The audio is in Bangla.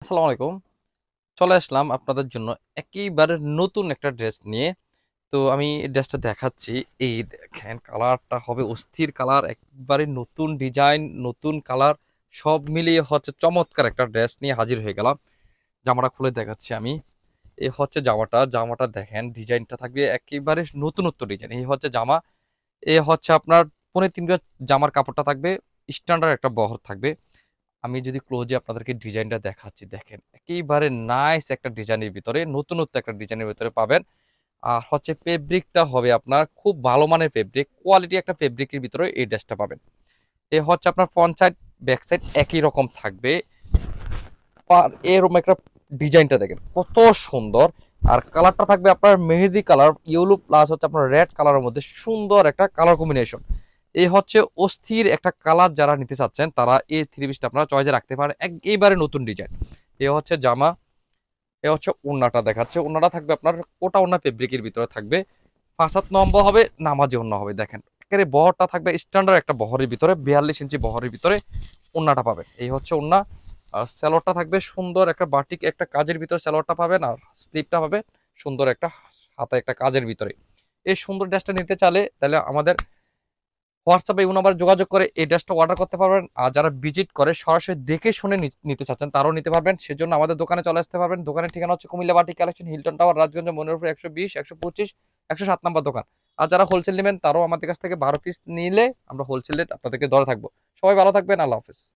আসসালামু আলাইকুম। চলে আসলাম আপনাদের জন্য একেবারে নতুন একটা ড্রেস নিয়ে। তো আমি এই ড্রেসটা দেখাচ্ছি। এই দেখেন কালারটা হবে অস্থির কালার, একবারে নতুন ডিজাইন, নতুন কালার, সব মিলিয়ে হচ্ছে চমৎকার একটা ড্রেস নিয়ে হাজির হয়ে গেলাম। জামাটা খুলে দেখাচ্ছি আমি। এই হচ্ছে জামাটা দেখেন ডিজাইনটা থাকবে একেবারে নতুনত্ব ডিজাইন। এই হচ্ছে জামা। এ হচ্ছে আপনার 3.5 গজ জামার কাপড়টা থাকবে, স্ট্যান্ডার্ড একটা বহর থাকবে। আমি যদি ক্লোজে আপনাদেরকে ডিজাইনটা দেখাচ্ছি, দেখেন একেবারে নাইস একটা ডিজাইনের ভিতরে, নতুনত্ব একটা ডিজাইনের ভিতরে পাবেন। আর হচ্ছে ফেব্রিকটা হবে আপনার খুব ভালো মানের ফেব্রিক, কোয়ালিটি একটা ফেব্রিকের ভিতরে এই ড্রেসটা পাবেন। এ হচ্ছে আপনার ফ্রন্ট সাইড ব্যাক সাইড একই রকম থাকবে। আর এরকম একটা ডিজাইনটা দেখেন কত সুন্দর। আর কালারটা থাকবে আপনার মেহেদি কালার, ইয়েলো প্লাস হচ্ছে আপনার রেড কালারের মধ্যে সুন্দর একটা কালার কম্বিনেশন। এই হচ্ছে অস্থির একটা কালার, যারা নিতে চাচ্ছেন তারা এই থ্রি পিসটা আপনারা চয়েসে রাখতে পারেন, একেবারে নতুন ডিজাইন। এ হচ্ছে জামা। এ হচ্ছে ওড়নাটা দেখাচ্ছে, ওড়নাটা থাকবে আপনার কোটা ওড়না ফেব্রিকের ভিতরে থাকবে। 5 হাত লম্বা হবে, নামাজি ওড়না হবে। দেখেন একেবারে বহরটা থাকবে স্ট্যান্ডার্ড একটা বহরের ভিতরে, 42 ইঞ্চি বহরের ভিতরে ওড়নাটা পাবেন। এই হচ্ছে ওড়না। আর স্যালোয়ারটা থাকবে সুন্দর একটা বাটিক একটা কাজের ভিতরে স্যালোয়ারটা পাবেন, আর স্লিপটা হবে সুন্দর একটা হাতে একটা কাজের ভিতরে। এই সুন্দর ড্রেসটা নিতে চাইলে তাহলে আমাদের হোয়াটসঅ্যাপে এই নাম্বারে যোগাযোগ করে এই ড্রেসটা অর্ডার করতে পারবেন। আর যারা ভিজিট করে সরাসরি দেখে শুনে নিতে চাচ্ছেন তারাও নিতে পারবেন। সেজন্য আমাদের দোকানে চলে আসতে পারবেন। দোকানের ঠিকানা হচ্ছে Comilla batik collection, Hilton tower, Rajganj, Monirpur 120, 125, 107 number দোকান। আর যারা হোলসেল নেবেন তারাও আমাদের কাছ থেকে 12 পিস নিলে আমরা হোলসেল রেট আপনাদেরকে ধরে থাকবো। সবাই ভালো থাকবেন, আল্লাহ হাফেজ।